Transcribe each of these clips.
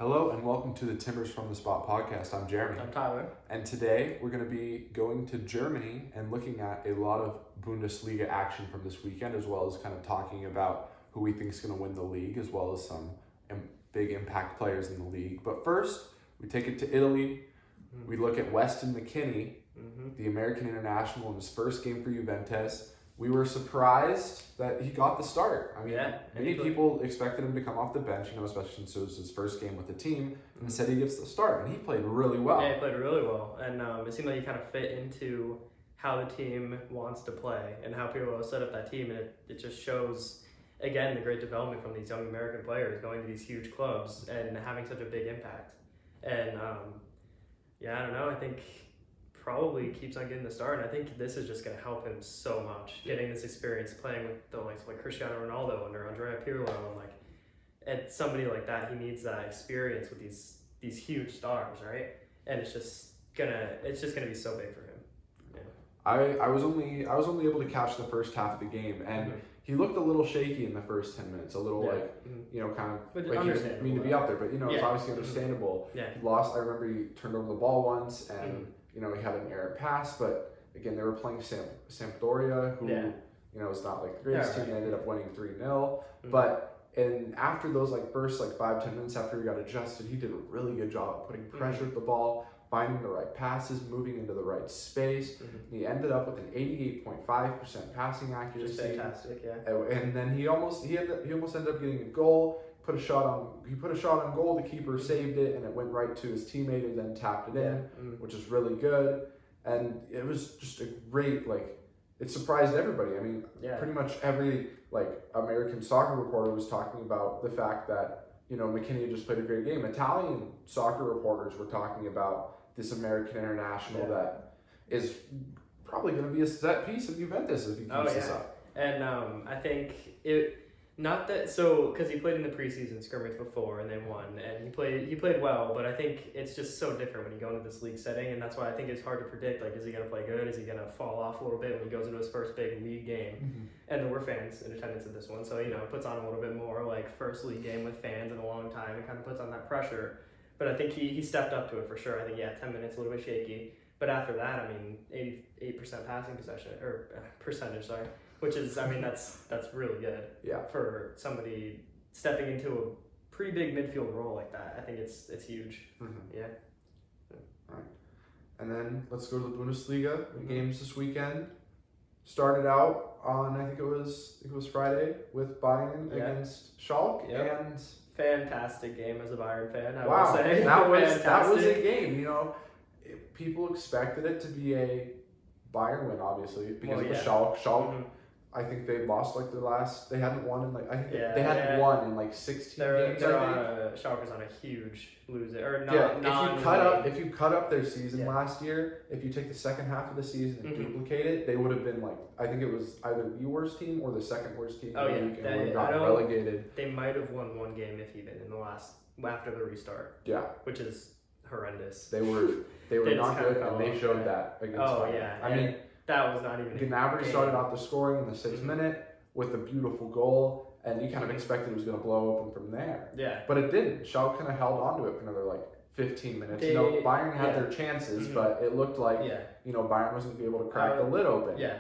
Hello and welcome to the Timbers from the Spot podcast. I'm Jeremy. I'm Tyler. And today we're going to be going to Germany and looking at a lot of Bundesliga action from this weekend, as well as kind of talking about who we think is going to win the league, as well as some big impact players in the league. But first, we take it to Italy. We look at Weston McKennie, the American international, in his first game for Juventus. We were surprised that he got the start. I mean, many people expected him to come off the bench, especially since it was his first game with the team, and instead he gets the start, and he played really well. Yeah, he played really well, and it seemed like he kind of fit into how the team wants to play and how people set up that team, and it just shows, again, the great development from these young American players going to these huge clubs and having such a big impact. And, I don't know, I think probably keeps on getting the start, and I think this is just going to help him so much, getting this experience playing with the likes of like Cristiano Ronaldo and Andrea Pirlo, and somebody like that, he needs that experience with these huge stars, right? And it's just gonna be so big for him. Yeah. I was only able to catch the first half of the game, and he looked a little shaky in the first 10 minutes, a little kind of but like he didn't mean to be out there, but it's obviously understandable. Yeah. He lost. I remember he turned over the ball once, and he had an errant pass, but again, they were playing Sampdoria, who is not like the greatest team. They ended up winning 3-0, and after those first 5-10 minutes after he got adjusted, he did a really good job putting pressure at the ball, finding the right passes, moving into the right space. And he ended up with an 88.5% passing accuracy. Just fantastic, yeah. And then he almost ended up getting a goal. He put a shot on goal. The keeper saved it, and it went right to his teammate, who then tapped it in, which is really good. And it was just a great it surprised everybody. I mean, pretty much every American soccer reporter was talking about the fact that McKennie just played a great game. Italian soccer reporters were talking about this American international that is probably going to be a set piece of Juventus if he keeps this up. And I think because he played in the preseason scrimmage before and they won, and he played well, but I think it's just so different when you go into this league setting, and that's why I think it's hard to predict, is he going to play good? Is he going to fall off a little bit when he goes into his first big league game? And there were fans in attendance at this one, so it puts on a little bit more first league game with fans in a long time. It kind of puts on that pressure, but I think he stepped up to it for sure. I think 10 minutes, a little bit shaky, but after that, I mean, 88% passing percentage, which is, that's really good for somebody stepping into a pretty big midfield role like that. I think it's huge. Yeah. All right. And then let's go to the Bundesliga. The games this weekend started out on, I think it was Friday, with Bayern against Schalke. And fantastic game as a Bayern fan, I would say. That was a game. People expected it to be a Bayern win, obviously, because it was Schalke. Schalke, I think they lost their last. They hadn't won in they hadn't won in 16 games. Schalke's on a huge loser or not. If you cut up their season last year, if you take the second half of the season and duplicate it, they would have been I think it was either the worst team or the second worst team in the league, and would have gotten relegated. They might have won one game if even in the last after the restart. Yeah, which is horrendous. They were not good, and they showed that against. I mean. That was not even Gnabry started out the scoring in the 6th minute with a beautiful goal, and you kind of expected it was going to blow open from there. Yeah. But it didn't. Schalke kind of held on to it for another 15 minutes. Bayern had their chances, but it looked like Bayern wasn't going to be able to crack the lid open. Yeah.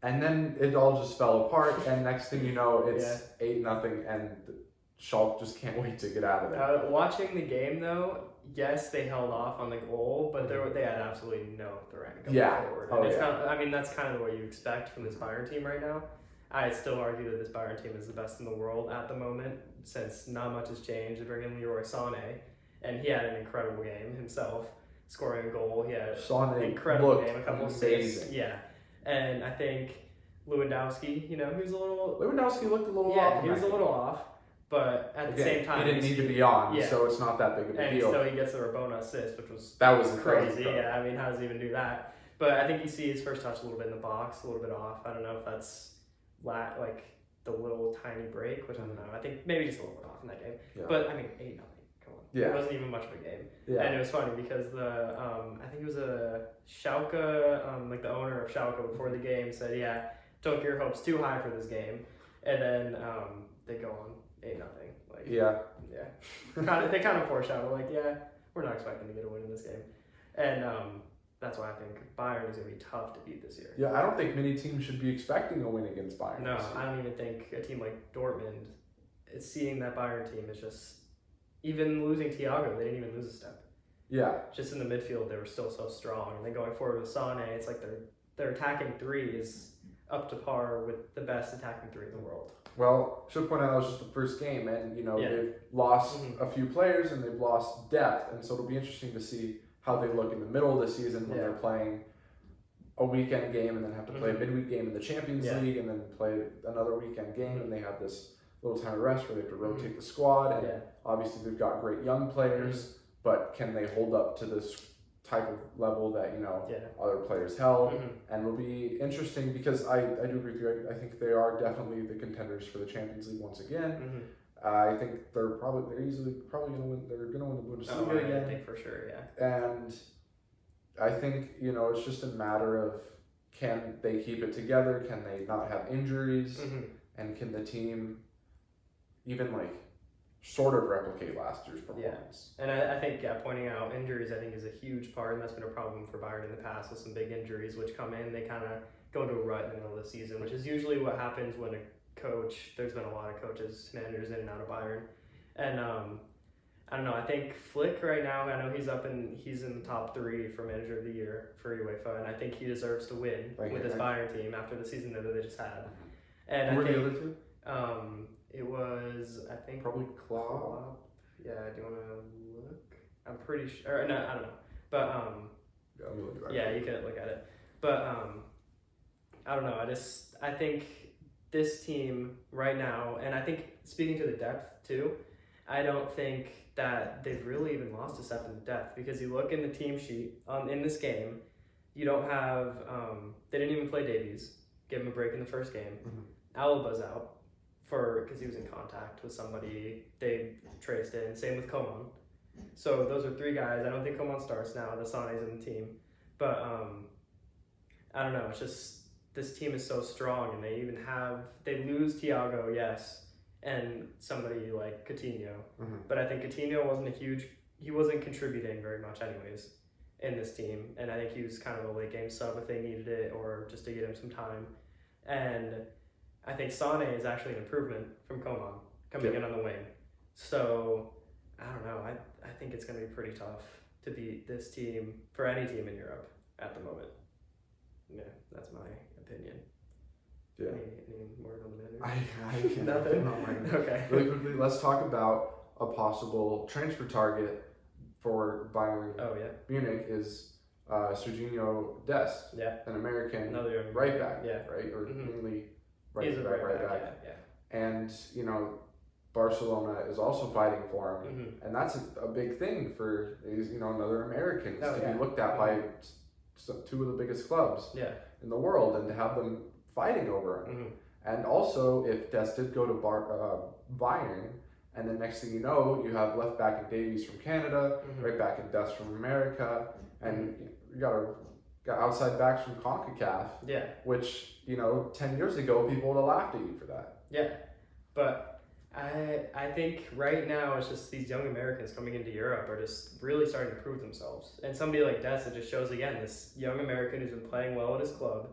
And then it all just fell apart, and next thing you know, it's 8-0, and Schalke just can't wait to get out of there. Watching the game though, yes, they held off on the goal, but they had absolutely no threat going forward. And that's kind of what you expect from this Bayern team right now. I still argue that this Bayern team is the best in the world at the moment, since not much has changed. They bring in Leroy Sané, and he had an incredible game himself, scoring a goal. He had an incredible game, a couple of saves. Yeah, and I think Lewandowski, Lewandowski looked a little off. Yeah, he was a little off. But at the same time, he didn't need to be on, so it's not that big of a deal. And so he gets the Rabona assist, which was crazy. Yeah, how does he even do that? But I think you see his first touch a little bit in the box, a little bit off. I don't know if that's the little tiny break, which I don't know. I think maybe just a little bit off in that game. Yeah. But 8-0. Come on. Yeah. It wasn't even much of a game. Yeah. And it was funny because I think it was a Schalke, the owner of Schalke before the game said, don't get your hopes too high for this game. And then they go on 8-0. Like Yeah. They kind of foreshadow like we're not expecting to get a win in this game, and that's why I think Bayern is going to be tough to beat this year. Yeah, I don't think many teams should be expecting a win against Bayern. No, I don't even think a team like Dortmund. It's seeing that Bayern team is just even losing Thiago, they didn't even lose a step. Yeah. Just in the midfield, they were still so strong, and then going forward with Sane, it's like their attacking three is up to par with the best attacking three in the world. Well, should point out it was just the first game, and they've lost a few players and they've lost depth, and so it'll be interesting to see how they look in the middle of the season when they're playing a weekend game and then have to play a midweek game in the Champions League and then play another weekend game, and they have this little time of rest where they have to rotate the squad, and obviously they've got great young players, but can they hold up to this type of level that other players held? And it'll be interesting because I do agree with you. I think they are definitely the contenders for the Champions League once again. I think they're easily probably going to win. They're going to win the Bundesliga again. I think for sure, And I think it's just a matter of, can they keep it together? Can they not have injuries? And can the team even sort of replicate last year's performance? And I think pointing out injuries I think is a huge part, and that's been a problem for Bayern in the past with some big injuries which come in. They kind of go into a rut in the middle of the season, which is usually what happens when there's been a lot of managers in and out of Bayern, and I don't know, I think Flick right now, I know he's in the top 3 for manager of the year for UEFA, and I think he deserves to win with his Bayern team after the season that they just had. And who were the other two? It was, I think, probably Klopp. Yeah, do you want to look? I'm pretty sure. No, I don't know. But let me look at yeah, you can look at it. But I don't know. I think this team right now, and I think speaking to the depth too, I don't think that they've really even lost a step in the depth, because you look in the team sheet in this game, you don't have. They didn't even play Davies. Give him a break in the first game. Alaba's out because he was in contact with somebody. They traced in. Same with Coman. So those are 3 guys. I don't think Coman starts now. The Sane's in the team, but I don't know. It's just this team is so strong, and they lose Thiago, yes, and somebody like Coutinho. But I think Coutinho he wasn't contributing very much anyways in this team, and I think he was kind of a late game sub if they needed it, or just to get him some time. And I think Sane is actually an improvement from Coman coming in on the wing. So I don't know. I think it's going to be pretty tough to beat this team for any team in Europe at the moment. Yeah, that's my opinion. Yeah. Any word on the matter? I Nothing. Okay. Really quickly, let's talk about a possible transfer target for Bayern Munich is Serginho Dest, an American right back, right, or mainly right back. And Barcelona is also fighting for him, and that's a big thing for another Americans to be looked at by 2 of the biggest clubs in the world, and to have them fighting over him. And also, if Dest did go to Bayern, and then next thing you know, you have left back in Davies from Canada, right back in Dest from America, and you got outside backs from CONCACAF, which 10 years ago people would have laughed at you for that. Yeah, but I think right now it's just these young Americans coming into Europe are just really starting to prove themselves. And somebody like Dest, it just shows again this young American who's been playing well at his club,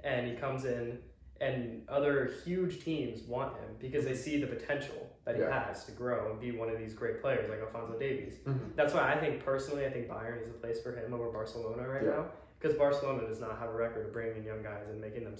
and he comes in, and other huge teams want him because they see the potential that he has to grow and be one of these great players like Alphonso Davies. That's why I think Bayern is the place for him over Barcelona right now, because Barcelona does not have a record of bringing in young guys and making them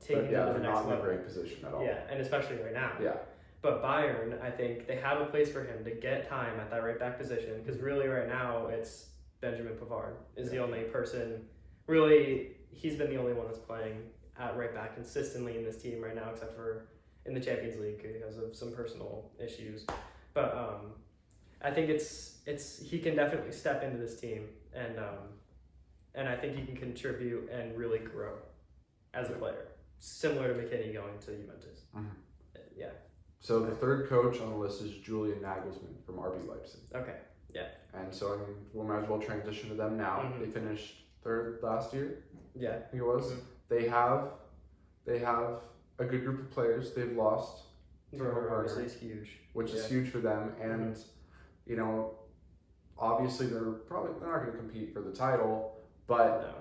taking them to the next level. Not in a great position at all. Yeah, and especially right now. Yeah. But Bayern, I think they have a place for him to get time at that right back position, because really right now it's Benjamin Pavard is the only person. Really, he's been the only one that's playing at right back consistently in this team right now, except for in the Champions League because of some personal issues. But I think he can definitely step into this team, and I think he can contribute and really grow as a player, similar to McKinney going to Juventus. Yeah. So the third coach on the list is Julian Nagelsmann from RB Leipzig. Okay. Yeah. And so we might as well transition to them now. They finished 3rd last year. Yeah. I think it was. They have a good group of players. They've lost Werner obviously is huge. Which is huge for them. And, you know, obviously they're not going to compete for the title, but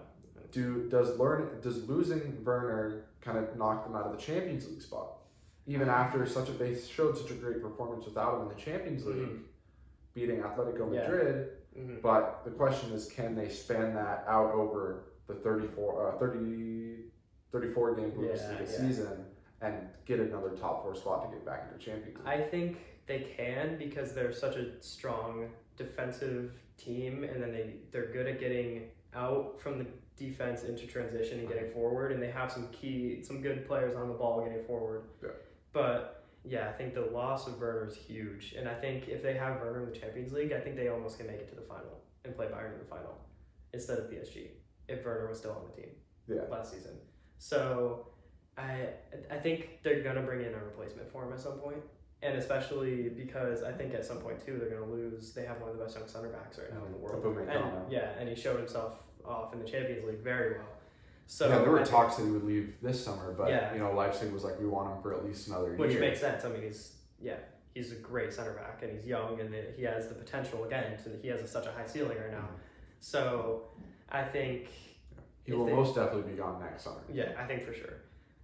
does losing Werner kind of knock them out of the Champions League spot? Even after they showed such a great performance without him in the Champions League, beating Atletico Madrid. But the question is, can they span that out over the 34 game Bundesliga season and get another top 4 spot to get back into Champions League? I think they can, because they're such a strong defensive team, and then they're good at getting out from the defense into transition and getting forward, and they have some good players on the ball getting forward. Yeah. But yeah, I think the loss of Werner is huge, and I think if they have Werner in the Champions League, I think they almost can make it to the final and play Bayern in the final instead of PSG if Werner was still on the team last season. So I think they're gonna bring in a replacement for him at some point, and especially because I think at some point too they're gonna lose. They have one of the best young center backs right now in the world, and he showed himself off in the Champions League very well. So there were talks that he would leave this summer, but you know, Leipzig was like, we want him for at least another year. Which makes sense. I mean, he's a great center back, and he's young, and he has the potential again. He has such a high ceiling right now. So I think he will most definitely be gone next summer. Yeah, I think for sure.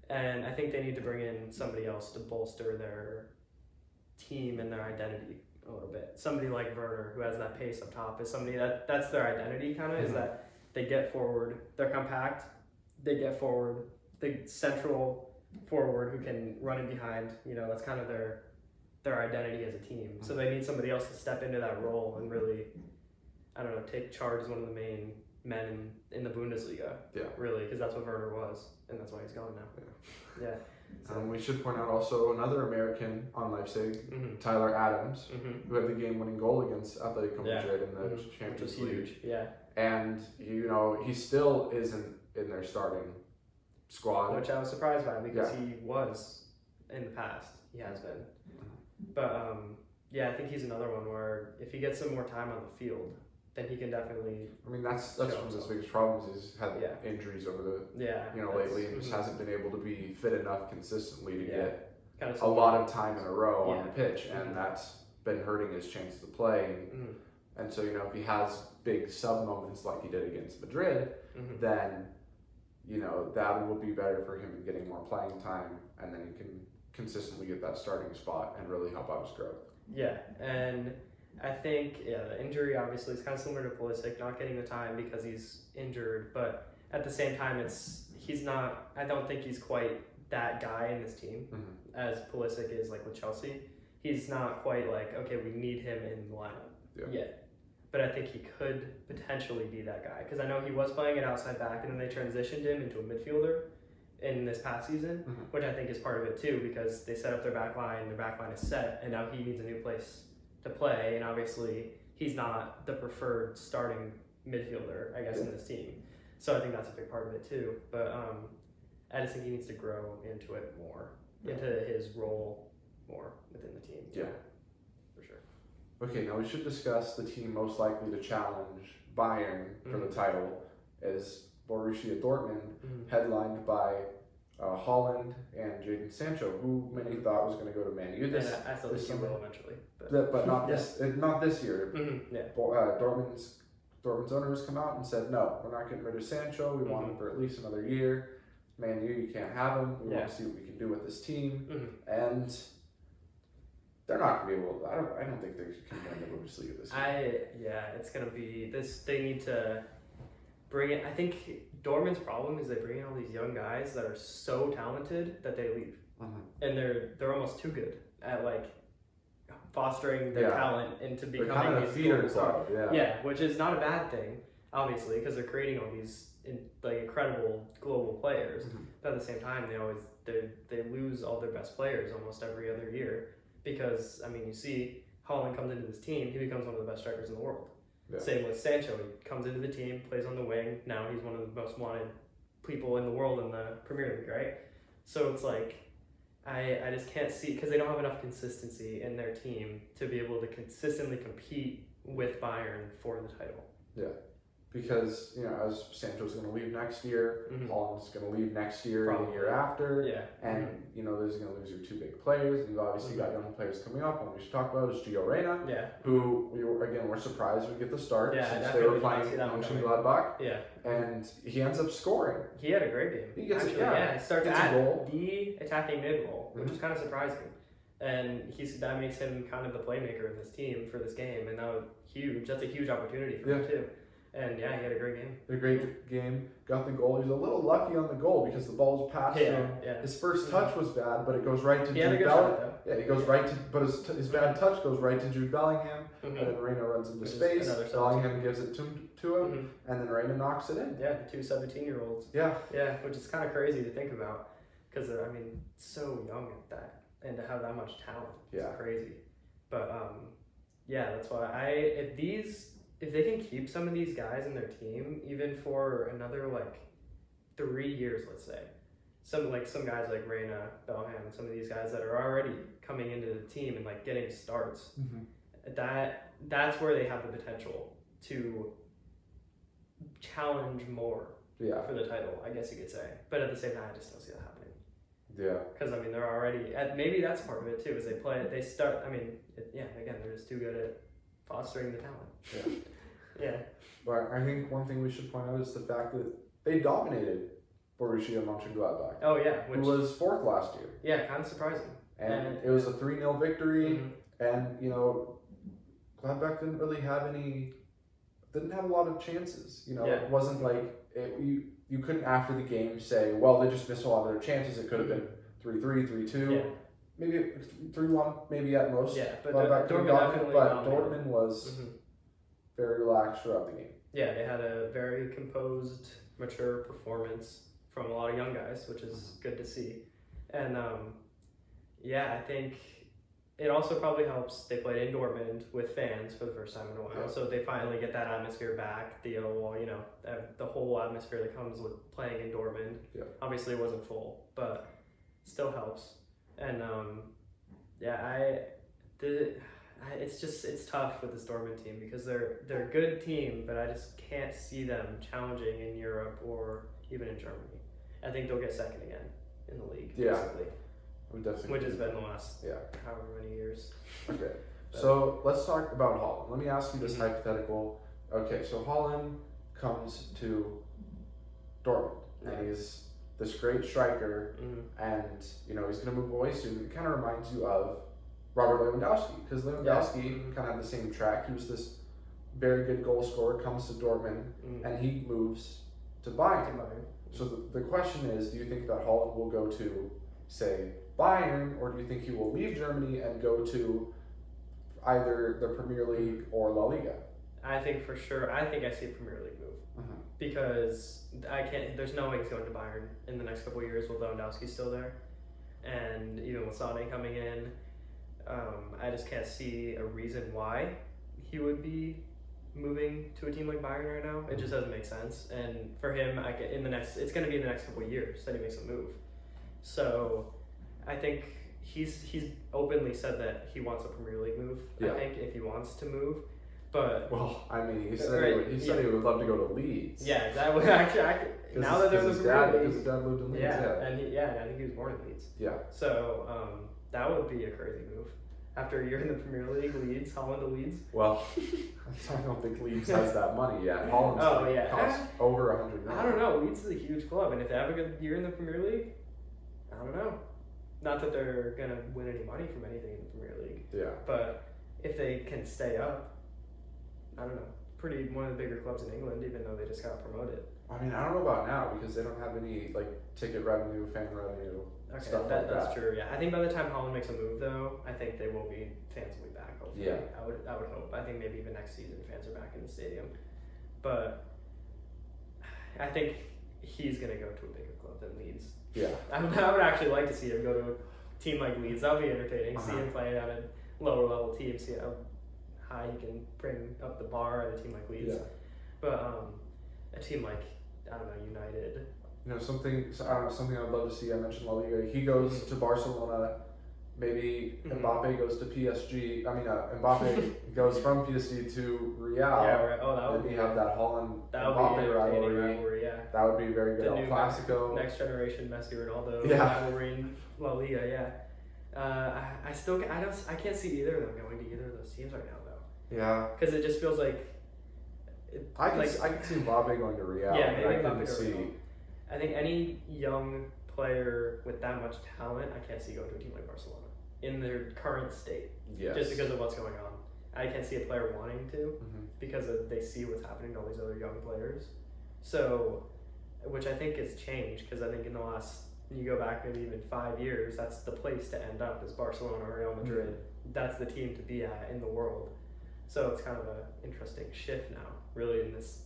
And I think they need to bring in somebody else to bolster their team and their identity a little bit. Somebody like Werner, who has that pace up top, is somebody that's their identity kind of, is that they get forward, they're compact, they get forward, the central forward who can run in behind, you know, that's kind of their identity as a team. So they need somebody else to step into that role and really, I don't know, take charge as one of the main men in the Bundesliga. Yeah. Really, because that's what Werner was, and that's why he's gone now. Yeah. So. We should point out also another American on Leipzig, Tyler Adams, who had the game-winning goal against Atletico Madrid in the Champions League. Huge. Yeah. And, you know, he still isn't in their starting squad. Which I was surprised by, because he was in the past. He has been. But, I think he's another one where if he gets some more time on the field, then he can definitely. I mean, that's one of his biggest problems. Is had injuries over the lately, and just hasn't been able to be fit enough consistently to get a lot of time in a row on the pitch, and that's been hurting his chance to play. And so, you know, if he has big sub moments like he did against Madrid, then, you know, that will be better for him in getting more playing time, and then he can consistently get that starting spot and really help out his growth. Yeah, and I think, the injury obviously is kind of similar to Pulisic, not getting the time because he's injured, but at the same time, I don't think he's quite that guy in this team as Pulisic is, like with Chelsea. He's not quite like, okay, we need him in the lineup yet. But I think he could potentially be that guy, because I know he was playing at outside back, and then they transitioned him into a midfielder in this past season, which I think is part of it too, because they set up their back line is set, and now he needs a new place to play, and obviously he's not the preferred starting midfielder, I guess, in this team. So I think that's a big part of it too. But I just think he needs to grow into it more, into his role more within the team. Yeah. For sure. Okay, now we should discuss the team most likely to challenge Bayern for the title as Borussia Dortmund, headlined by Haaland and Jadon Sancho, who many thought was going to go to Man U this I thought he will eventually, but not this year. Dortmund's owners come out and said, no, we're not getting rid of Sancho. We want him for at least another year. Man U, you can't have him. We want to see what we can do with this team, and they're not going to be able. I don't think they can win the Bundesliga this year. It's going to be this. They need to bring it. I think Dortmund's problem is they bring in all these young guys that are so talented that they leave, and they're almost too good at like fostering their talent into becoming kind of these feeder club. Which is not a bad thing, obviously, because they're creating all these incredible global players. But at the same time, they lose all their best players almost every other year, because I mean, you see Haaland comes into this team, he becomes one of the best strikers in the world. Same with Sancho. He comes into the team, plays on the wing. Now he's one of the most wanted people in the world in the Premier League, right? So it's like, I just can't see, because they don't have enough consistency in their team to be able to consistently compete with Bayern for the title. because, as Sancho's going to leave next year, Haaland's going to leave next year, Probably. the year after, Yeah. and, there's going to lose your two big players, and you've obviously got young players coming up. One we should talk about is Gio Reyna, who we're surprised would get the start since they were playing Mönchengladbach, and he ends up scoring. He had a great game. He gets he starts gets at a goal. the attacking mid role, which is kind of surprising. And that makes him kind of the playmaker of this team for this game, and that was huge. That's a huge opportunity for him too. And he had a great game. A great game. Got the goal. He was a little lucky on the goal because the ball was passed to him. Yeah. His first touch was bad, but it goes right to He had a Jude good Bellingham. shot, Yeah, he goes right to, but his bad touch goes right to Jude Bellingham, and then Reyna runs into space. Bellingham gives it to him, and then Reyna knocks it in. Yeah, the two 17-year-olds. Yeah, which is kind of crazy to think about because they're, so young at that and to have that much talent. It's crazy. But that's why if they can keep some of these guys in their team, even for another 3 years, let's say, some guys like Reyna, Bellingham, some of these guys that are already coming into the team and getting starts, that's where they have the potential to challenge more for the title, I guess you could say. But at the same time, I just don't see that happening. Yeah. Because they're already maybe that's part of it too. Is they start. Again, they're just too good at fostering the talent. Yeah. But I think one thing we should point out is the fact that they dominated Borussia Mönchengladbach. Oh yeah, who was fourth last year. Yeah, kind of surprising. And it was a 3-0 victory, and Gladbach didn't have a lot of chances. It wasn't you couldn't after the game say, well, they just missed a lot of their chances. It could have been 3-3, 3-2, maybe 3-1, maybe at most. Yeah, but Dortmund was very relaxed throughout the game. Yeah, they had a very composed, mature performance from a lot of young guys, which is good to see. And I think it also probably helps. They played in Dortmund with fans for the first time in a while, so they finally get that atmosphere back. The whole atmosphere that comes with playing in Dortmund. Yeah. Obviously, it wasn't full, but still helps. And it's tough with this Dortmund team because they're a good team, but I just can't see them challenging in Europe or even in Germany. I think they'll get second again in the league, basically. Which has been the last however many years. Okay, so let's talk about Haaland. Let me ask you this hypothetical. Okay, so Haaland comes to Dortmund, and he's this great striker, and he's going to move away soon. It kind of reminds you of Robert Lewandowski, because Lewandowski kind of had the same track. He was this very good goal scorer, comes to Dortmund, and he moves to Bayern. So the question is, do you think that Haaland will go to, say, Bayern, or do you think he will leave Germany and go to either the Premier League or La Liga? I think for sure. I think I see a Premier League move because there's no way he's going to Bayern in the next couple of years with Lewandowski still there, and even with Sané coming in, I just can't see a reason why he would be moving to a team like Bayern right now. It just doesn't make sense. And for him, it's going to be in the next couple of years that he makes a move. So I think he's openly said that he wants a Premier League move. I think if he wants to move, but he said he would love to go to Leeds. Yeah, that would actually. Now that they're in the Premier League, because his dad lived in Leeds. And I think he was born in Leeds. Yeah. So that would be a crazy move. After a year in the Premier League, Haaland to Leeds. Well, I don't think Leeds has that money yet. Haaland's costs over 100 million. I don't know. Leeds is a huge club, and if they have a good year in the Premier League, I don't know. Not that they're gonna win any money from anything in the Premier League. Yeah. But if they can stay up, I don't know. One of the bigger clubs in England, even though they just got promoted. I don't know about now because they don't have any ticket revenue, fan revenue. Okay, that's true. Yeah, I think by the time Haaland makes a move, though, I think fans will be back. Hopefully, I would hope. I think maybe even next season fans are back in the stadium, but I think he's gonna go to a bigger club than Leeds. Yeah, I would actually like to see him go to a team like Leeds. That would be entertaining. See him play on a lower level team. See how high he can bring up the bar at a team like Leeds. Yeah. But a team like United. Something I'd love to see. I mentioned La Liga. He goes to Barcelona, maybe Mhm. Mbappe goes to PSG. I mean, Mbappe goes from PSG to Real. Yeah, right. Oh, that would Then be you have that Holland that would be Mbappe entertaining rivalry. yeah. That would be very good. The El new Clasico. next generation Messi Ronaldo Yeah. rivalry in La Liga, yeah. I can't see either of them going to either of those teams right now though. Yeah. Because it just feels like I could see Mbappe going to Real. Yeah, but maybe I couldn't Mbappe to see. Real. I think any young player with that much talent, I can't see going to a team like Barcelona in their current state, Yes. just because of what's going on. I can't see a player wanting to Mhm. because they see what's happening to all these other young players. So, which I think has changed because I think in the last, you go back maybe even 5 years, that's the place to end up is Barcelona or Real Madrid. Mm-hmm. That's the team to be at in the world. So it's kind of an interesting shift now, really, in this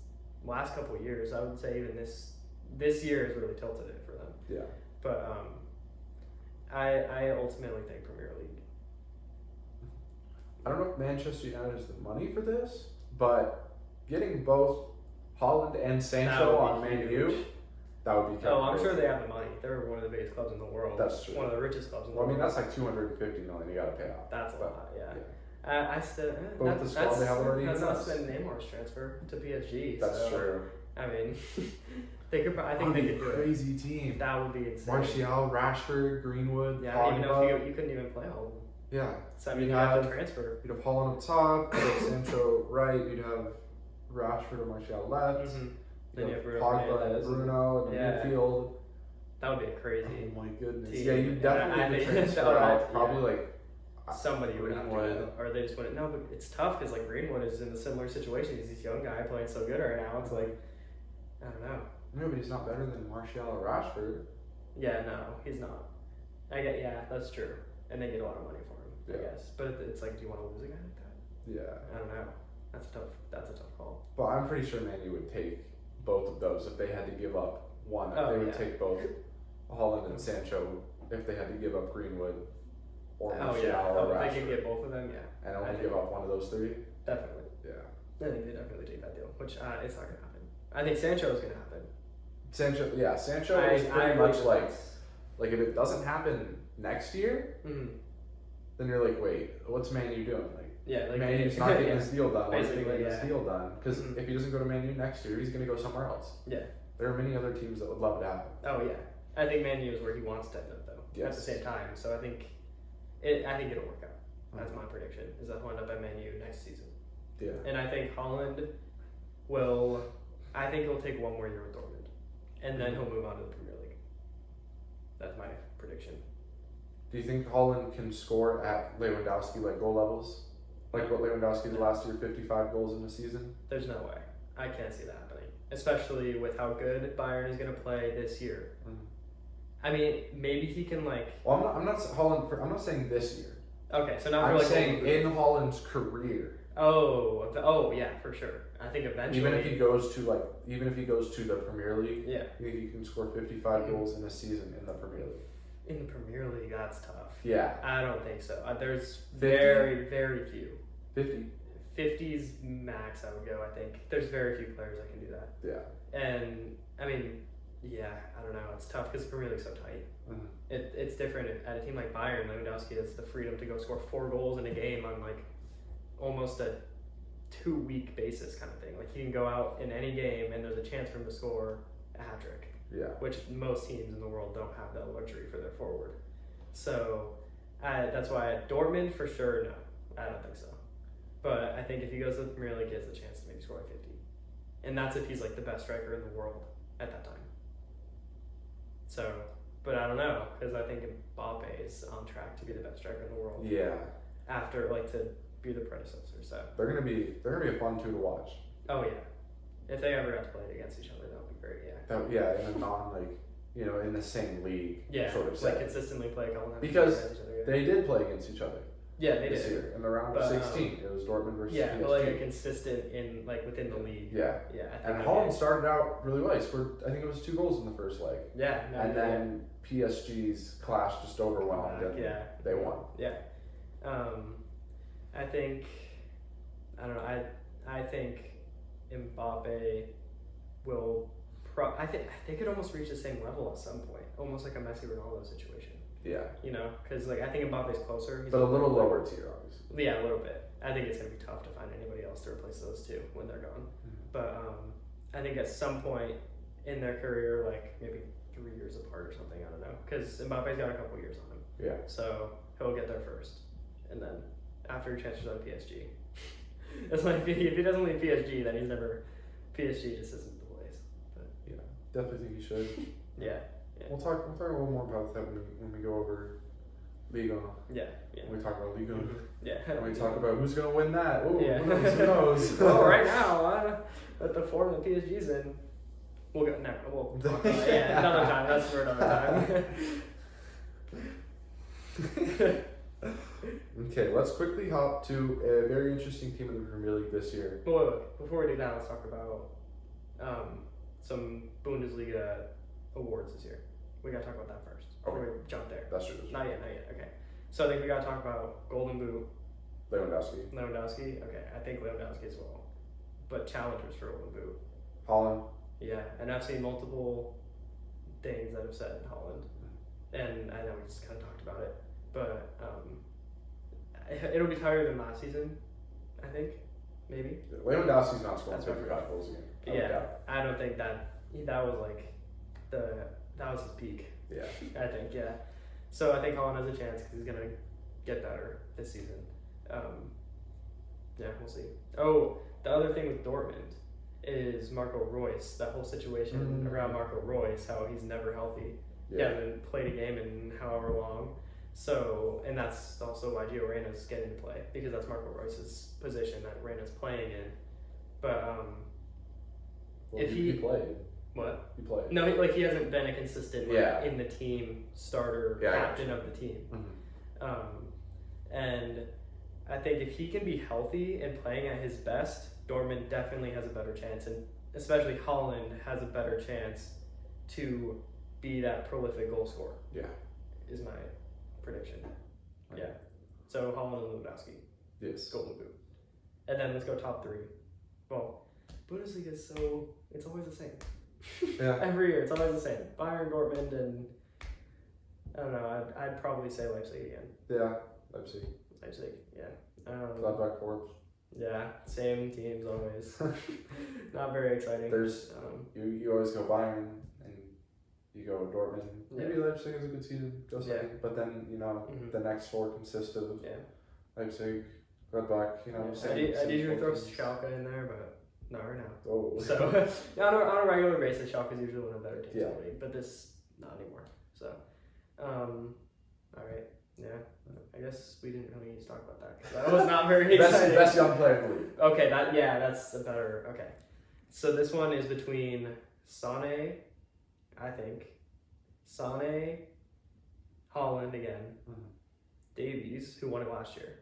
last couple of years. I would say even this year has really tilted it for them. Yeah. But I ultimately think Premier League. I don't know if Manchester United has the money for this, but getting both Haaland and Sancho on Man U, that would be kind of I'm crazy. sure they have the money. They're one of the biggest clubs in the world. That's true. One of the richest clubs in the Well, I world. mean, that's like 250 million you got to pay out. That's a But, lot, yeah. yeah. I still. But with the squad they have already, That's yes. not been Neymar's transfer to PSG. That's so, true. I mean, they could. I think That'd they be could a do it. crazy team. That would be insane. Martial, Rashford, Greenwood, Yeah, I don't even know Pogba. if you couldn't even play all of them. Yeah. So I mean, You'd you have to have- transfer. You'd have Haaland up top, you'd have Sancho right, you'd have Rashford or Martial left, Mm-hmm. you'd Then you have have Bruno Pogba and Fernandes. Bruno in the Yeah. midfield. That would be a crazy. Oh my goodness. team. Yeah, you And definitely I could think transfer that would out have- probably yeah. like Somebody would have to Greenwood. go, or they just wouldn't. No, but it's tough because like Greenwood is in a similar situation. He's this young guy playing so good right now. It's like, I don't know. No, but he's not better than Martial or Rashford. Yeah, no, he's not. Yeah, that's true. And they get a lot of money for him, Yeah. I guess. But it's like, do you want to lose a guy like that? Yeah. I don't know. That's a tough call. But I'm pretty sure Man U would take both of those if they had to give up one. Oh, they would yeah. take both Haaland and Sancho if they had to give up Greenwood or Oh Martial yeah, or if they Rashford. can get both of them, yeah, And I only think- give up one of those three. definitely. Yeah. I think they definitely take that deal, which it's not gonna happen. I think Sancho is gonna happen. Sancho is I pretty really much think like that's- if it doesn't happen next year, Mhm. then you're like, wait, what's Man U doing? Like Yeah, like Man U's not getting yeah. this deal done. Why is he Basically, getting this yeah. deal done? Because Mhm. if he doesn't go to Man U next year, he's going to go somewhere else. Yeah. There are many other teams that would love it happen. Oh yeah, I think Man U is where he wants to end up though. At the Yes. same time, so I think it'll work out. That's my prediction. Is that he'll end up at Man U next season, Yeah. and I think Haaland will. I think he'll take one more year with Dortmund, and then he'll move on to the Premier League. That's my prediction. Do you think Haaland can score at Lewandowski like goal levels? Like what Lewandowski did last year, 55 goals in a season? There's no way. I can't see that happening, especially with how good Bayern is going to play this year. Mhm. I mean, maybe he can like. Well, I'm not saying this year. Okay, so not for I'm like. saying in Haaland's career. Oh yeah, for sure. I think eventually. Even if he goes to the Premier League, Yeah. you think he can score 55 Mhm. goals in a season in the Premier League? In the Premier League, that's tough. Yeah. I don't think so. There's 50? very, very few. 50? 50's max, I would go, I think. There's very few players that can do that. Yeah. And, I mean, yeah, I don't know. It's tough because the Premier League's so tight. Mhm. It's different. At a team like Bayern, Lewandowski has the freedom to go score 4 goals in a game on, like, almost a 2-week basis kind of thing. Like, he can go out in any game and there's a chance for him to score a hat-trick. Yeah. Which most teams in the world don't have that luxury for their forward. So that's why at Dortmund, for sure, no. I don't think so. But I think if he goes to the Premier League, he has a chance to maybe score like 50. And that's if he's like the best striker in the world at that time. So, but I don't know, because I think Mbappe is on track to be the best striker in the world Yeah. after, like, to be the predecessor. So, They're gonna be a fun two to watch. oh yeah. If they ever got to play against each other, that would be great, yeah. In a non in the same league Yeah, sort of like setting. consistently play a couple times Because against each other, yeah. They did play against each other Yeah, they this did. year in the round of But, 16. It was Dortmund versus Yeah, PSG. but like a consistent in like within the league. Yeah. Yeah, I think. And that'd Holland be- started out really well. He scored, I think it was 2 goals in the first leg. Yeah, no, And yeah. then PSG's clash just overwhelmed and yeah, they won. yeah. I think I don't know. I think Mbappe will. I think they could almost reach the same level at some point, almost like a Messi Ronaldo situation. Yeah. You know, because like I think Mbappe's closer. He's But a little lower tier, obviously. Yeah, a little bit. I think it's gonna be tough to find anybody else to replace those two when they're gone. But I think at some point in their career, like maybe 3 years apart or something, I don't know, because Mbappe's got a couple years on him. Yeah. So he'll get there first, and then after he transfers on PSG. It's like if he doesn't leave PSG, then he's never. PSG just isn't the place. But Yeah, definitely think he should. yeah. We'll talk a little more about that when we go over Liga. Yeah. When we talk about Liga. Yeah. When we talk about who's gonna win that. Oh, Yeah. who knows? Well, right now, at the form that PSG's in, we'll go. No, we'll talk about it. Yeah, another time. That's for another time. Okay, let's quickly hop to a very interesting team in the Premier League this year. Wait. Before we do that, let's talk about some Bundesliga awards this year. We gotta talk about that first. Before we jump there. That's true. Not yet. Okay. So I think we gotta talk about Golden Boot. Lewandowski. Okay, I think Lewandowski as well. But challengers for Golden Boot. Haaland. Yeah, and I've seen multiple things that have said Haaland, and I know we just kind of talked about it, but it'll be tighter than last season, I think, maybe. Lewandowski's not scoring That's 55 goals a game. Yeah, I don't think that was like that was his peak. Yeah. I think, yeah. So I think Haaland has a chance because he's gonna get better this season. Yeah, we'll see. Oh, the other thing with Dortmund is Marco Reus. That whole situation around Marco Reus, how he's never healthy. Yeah. He hasn't played a game in however long. So, and that's also why Gio Reyna's getting to play, because that's Marco Reus's position that Reyna's playing in. But Well, if he played. What? He played. No, he hasn't been a consistent in the team starter captain of the team. And I think if he can be healthy and playing at his best, Dortmund definitely has a better chance, and especially Haaland has a better chance to be that prolific goal scorer. Yeah. Is my prediction. Okay. Yeah. So Haaland and Lewandowski. Yes. Golden Boot. And then let's go top three. Well, Bundesliga is it's always the same. Yeah. Every year, it's always the same. Bayern, Dortmund, and I don't know. I'd probably say Leipzig again. Yeah. Leipzig. Yeah. Gladbach Forbes. Yeah, same teams always. Not very exciting. There's you always go Bayern and you go Dortmund. Maybe Leipzig has a good season, but then the next four consist of Leipzig, Gladbach. I usually throw Schalke in there, but not right now. Oh. So on a regular basis, Schalke is usually one of the better teams in the league, but this not anymore. So, all right, yeah. I guess we didn't really need to talk about that because that was not very exciting. Best young player in the league. Okay, that's a better. Okay, so this one is between Sané, I think, Haaland again, Davies, who won it last year,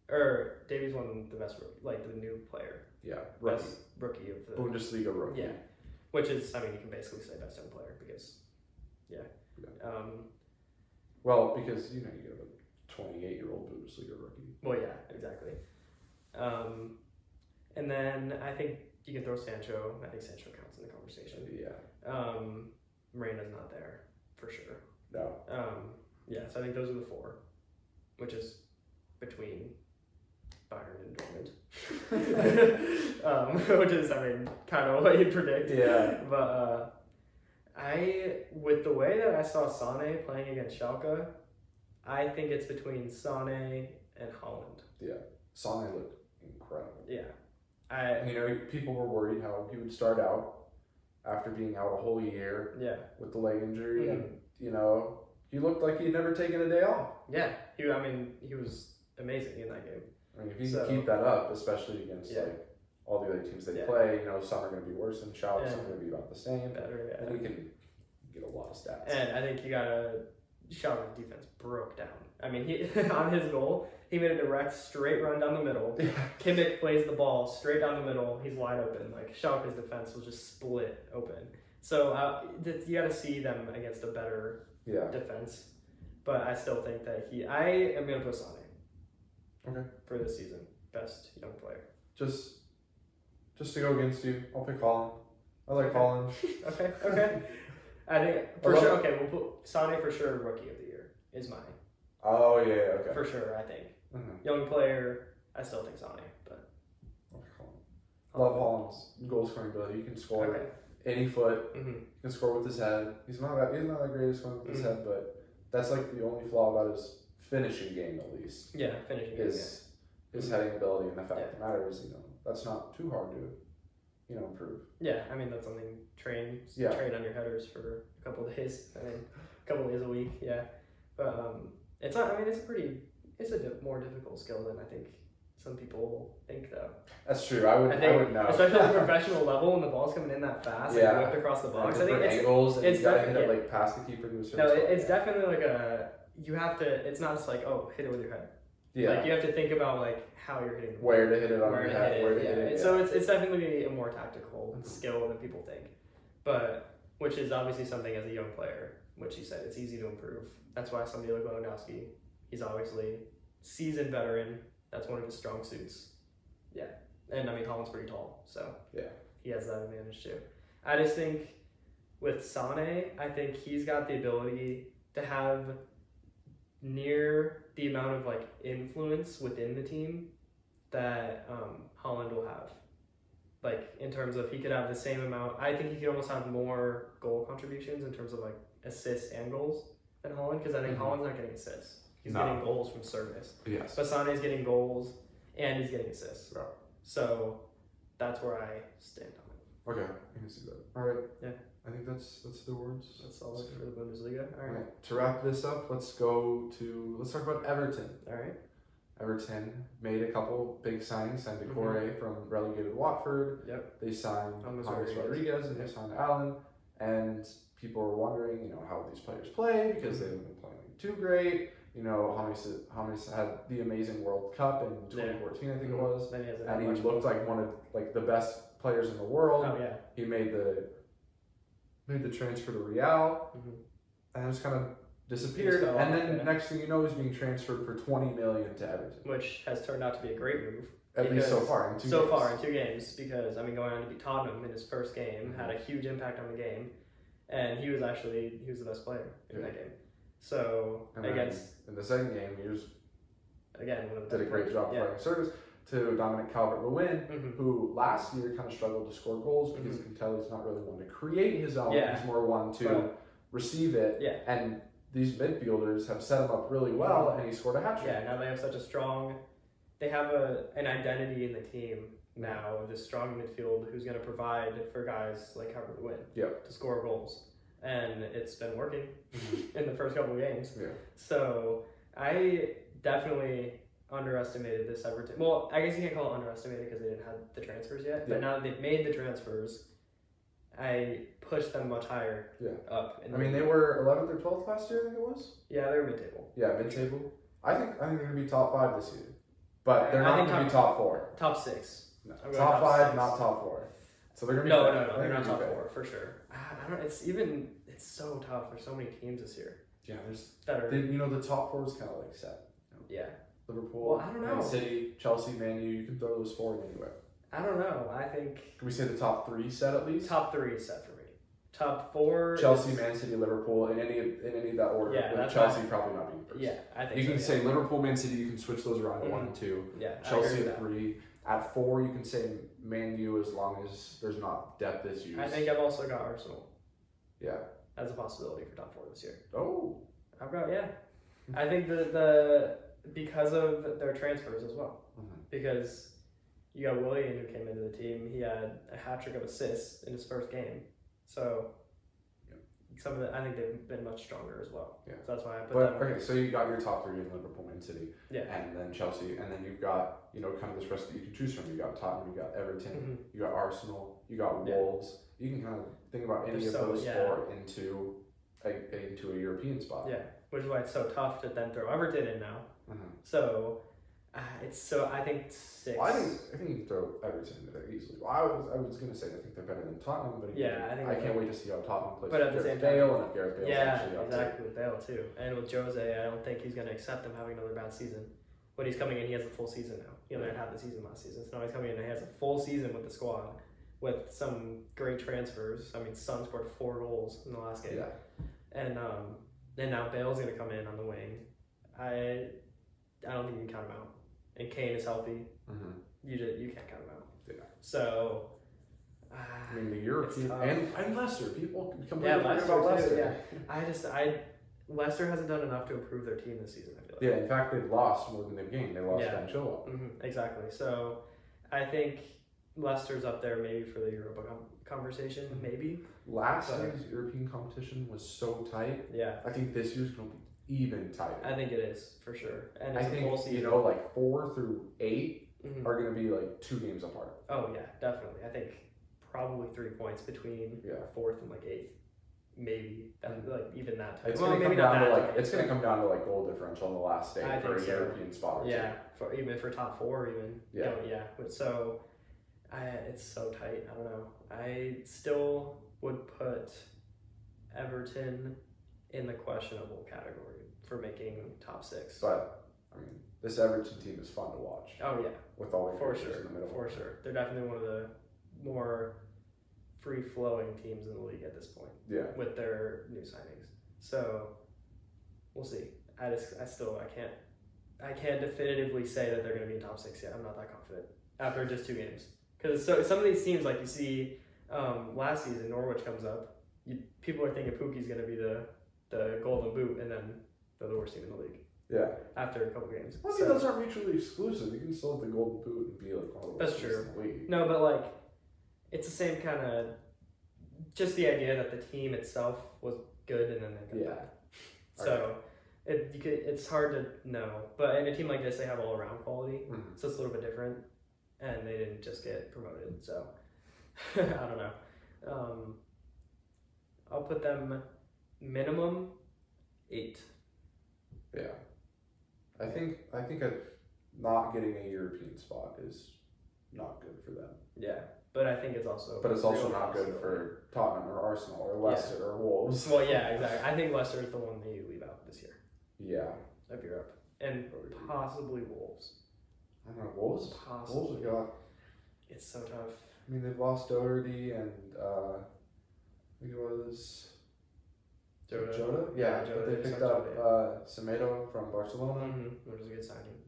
or Davies won the best rookie, like the new player. Yeah, best rookie of the Bundesliga rookie. Yeah, which is, I mean, you can basically say best young player because, well, because you get a 28-year-old Bundesliga rookie. Well, yeah, exactly. And then I think you can throw Sancho. I think Sancho counts in the conversation. Yeah. Reina's not there for sure. No. Yeah, so I think those are the four, which is between Bayern and Dortmund. Which is, I mean, kind of what you'd predict. Yeah. But with the way that I saw Sané playing against Schalke, I think it's between Sané and Haaland. Yeah. Sané looked incredible. Yeah. People were worried how he would start out after being out a whole year with the leg injury, and he looked like he'd never taken a day off. Yeah, he was amazing in that game. I mean, if he can keep that up, especially against all the other teams they play, some are going to be worse than Schalke, some are going to be about the same. Better, and he can get a lot of stats. And I think Schalke's defense broke down. I mean, he on his goal, he made a direct straight run down the middle. Kimmich plays the ball straight down the middle. He's wide open. Like, Schalke's defense was just split open. So you got to see them against a better defense. But I still think that I am going to put Sané. Okay. For this season, best young player. Just to go against you, I'll pick Haaland. I like Haaland. Okay. I think for sure. Okay, we'll put Sané for sure rookie of the year. is mine. Oh, yeah, okay. For sure, I think. Mm-hmm. Young player, I still think Sane, but. Love Haaland's goal scoring ability. He can score any foot. Mm-hmm. He can score with his head. He's not that great at scoring with his head, but that's like the only flaw about his finishing game, at least. Yeah, finishing game. His heading ability, and the fact of the matter is, that's not too hard to, improve. Yeah, I mean that's something train on your headers for a couple of days. I mean, a couple of days a week. Yeah, but it's not. I mean, it's a more difficult skill than I think some people think, though. That's true. I would know. Especially at the professional level when the ball's coming in that fast, and whipped across the box. I think angles, and you gotta hit it like past the keeper to a certain spot. It's definitely like you have to. It's not just like hit it with your head. Yeah. Like you have to think about like how you're hitting. Where to hit it on your head. Where to hit it. So it's definitely a more tactical skill than people think, but which is obviously something as a young player, which you said it's easy to improve. That's why somebody like Lewandowski, he's obviously seasoned veteran. That's one of his strong suits. Yeah. And I mean, Haaland's pretty tall, so he has that advantage too. I just think with Sane, I think he's got the ability to have near the amount of like influence within the team that Haaland will have. Like in terms of he could have the same amount. I think he could almost have more goal contributions in terms of like assists and goals than Haaland, because I think Haaland's not getting assists. He's getting goals from service. Yes. But Sane's getting goals and he's getting assists. Right. So that's where I stand on it. Okay, I can see that. All right. Yeah. I think that's the words. That's all for the Bundesliga. All right. To wrap this up, let's talk about Everton. All right. Everton made a couple big signings. Signed Decore from relegated Watford. Yep. They signed James Rodriguez and they signed Allen. And people were wondering, how these players play because they haven't been playing too great. James had the amazing World Cup in 2014, I think it was, and he looked like one of the best players in the world. Oh yeah. He made the transfer to Real, and it just kind of disappeared. And then next thing you know, he's being transferred for $20 million to Everton, which has turned out to be a great move. At least so far in two games. Because I mean, going on to beat Tottenham in his first game had a huge impact on the game, and he was the best player in that game. So in the second game, he was did a great job playing service to Dominic Calvert-Lewin, who last year kind of struggled to score goals because you can tell he's not really one to create his own. He's more one to receive it. Yeah. And these midfielders have set him up really well, and he scored a hat trick. Yeah. Now they have such a strong. They have an identity in the team now of this strong midfield who's going to provide for guys like Calvert-Lewin to score goals. And it's been working in the first couple of games. Yeah. So I definitely underestimated this Everton. Well, I guess you can't call it underestimated because they didn't have the transfers yet. But now that they've made the transfers, I pushed them much higher up. They were 11th or 12th last year, I think it was? Yeah, they were mid-table. Yeah, mid-table. I think they're going to be top 5 this year. But they're not going to be top 4. Top 6. No. Top 5, 6. Not top 4. So they're going to be No, they're not top 4 for sure. I don't. It's so tough. There's so many teams this year. Yeah, there's better. The top 4 is kind of like set. Yeah. Liverpool, I don't know. Man City, Chelsea, Man U. You can throw those 4 anywhere. I don't know. I think. Can we say the top 3 set at least? Top 3 is set for me. Top 4. Chelsea, Man City, Liverpool, in any of that order. Yeah, with Chelsea probably not being first. Yeah, I think you can say Liverpool, Man City. You can switch those around at 1 and 2. Yeah, Chelsea at 3. At 4, you can say Man U as long as there's not depth issues. I think I've also got Arsenal. Yeah. As a possibility for top 4 this year. Oh. I've got I think because of their transfers as well. Because you got Willian who came into the team. He had a hat trick of assists in his first game. So I think they've been much stronger as well. Yeah. So that's why I put them. Okay, so you got your top 3 in Liverpool, Man City, and then Chelsea, and then you've got kind of this rest that you can choose from. You got Tottenham, you got Everton, you got Arsenal, you got Wolves. You can kind of think about any of those 4 into a European spot. Yeah, which is why it's so tough to then throw Everton in now. So I think 6. Well, I think you can throw Everton in there easily. Well, I was gonna say I think they're better than Tottenham, but I can't wait to see how Tottenham plays. But at the same time, Bale and if Gareth Bale's actually up exactly with Bale too, and with Jose, I don't think he's gonna accept him having another bad season. But he's coming in, he has a full season now. He only had half the season last season, so now he's coming in and he has a full season with the squad with some great transfers. I mean, Son scored 4 goals in the last game, and And now Bale's going to come in on the wing. I don't think you can count him out. And Kane is healthy. Mm-hmm. You can't count him out. Yeah. So, I mean, the European and Leicester. People completely forget Leicester about too, Leicester. yeah. Leicester hasn't done enough to improve their team this season, I feel like. Yeah, in fact, they've lost more than they've gained. They lost Sancho. Exactly. So, I think Leicester's up there maybe for the Europa conversation, maybe. Last year's European competition was so tight. Yeah. I think this year's going to be even tighter. I think it is, for sure. And I it's think, a full season. 4 through 8 are going to be 2 games apart. Oh, yeah, definitely. I think probably 3 points between 4th and 8th. Maybe. Even that time. It's going to come down to it's going to come down to goal differential in the last day for a European spot. Yeah, even for top 4 even. Yeah. So it's so tight. I don't know. I still would put Everton in the questionable category for making top 6. But I mean, this Everton team is fun to watch. Oh yeah, with all the for characters sure, in the middle. for sure. They're definitely one of the more free-flowing teams in the league at this point. Yeah. With their new signings, so we'll see. I can't definitively say that they're going to be in top 6 yet. I'm not that confident after just 2 games. Because some of these teams, like you see, last season Norwich comes up. People are thinking Pookie's going to be the golden boot, and then they're the worst team in the league. Yeah. After a couple games. Well, I mean, those aren't mutually exclusive. You can still have the golden boot and be one of the worst teams in the league. No, but it's the same kind of, just the idea that the team itself was good and then they got bad. So it's hard to know. But in a team like this, they have all around quality, so it's a little bit different. And they didn't just get promoted, so I don't know. I'll put them minimum 8. Yeah, I think not getting a European spot is not good for them. Yeah, but I think it's also. But it's also not good for Tottenham or Arsenal or Leicester or Wolves. Well, yeah, exactly. I think Leicester is the one that you leave out this year. Yeah. Of Europe, and possibly Wolves. I don't know, Wolves have got. It's so tough. I mean, they've lost Doherty and I think it was Jota. Yeah, Jota. But they picked up Semedo from Barcelona, which is a good signing.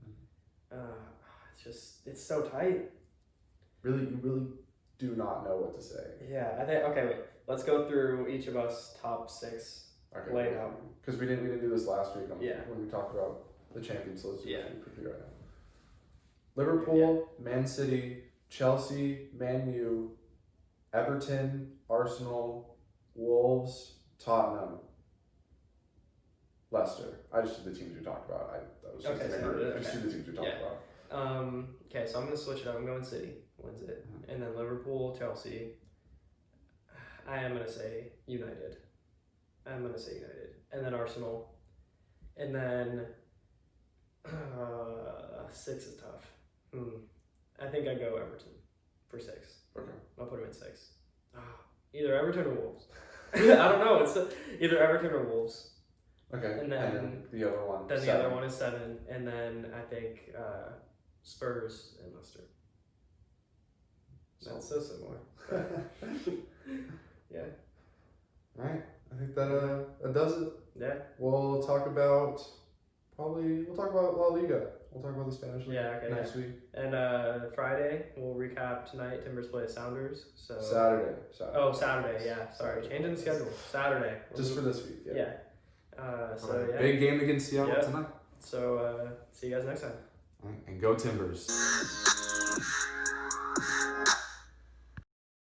It's so tight. You really do not know what to say. Yeah, I think. Okay, wait. Let's go through each of us top 6 laid out. Because we didn't do this last week when we talked about the Champions League. Yeah. Quickly right now. Liverpool, Man City, Chelsea, Man U, Everton, Arsenal, Wolves, Tottenham, Leicester. I just did the teams we talked about. That was just just the teams we talked about. Okay, so I'm going to switch it up. I'm going City wins it. And then Liverpool, Chelsea. I am going to say United. And then Arsenal. And then 6 is tough. I think I go Everton for 6. Okay. I'll put him at 6. Either Everton or Wolves. I don't know. It's either Everton or Wolves. Okay. And then the other one. Then 7. The other one is 7. And then I think Spurs and Leicester. That's so similar. Yeah. All right. I think that does it. Yeah. We'll talk about La Liga. We'll talk about the Spanish League next week. And Friday, we'll recap tonight. Timbers play Sounders. So Saturday. Oh, Saturday. Yeah. Sorry. Changing the schedule. Saturday. Just for this week. Yeah. Big game against Seattle tonight. So see you guys next time. All right. And go Timbers.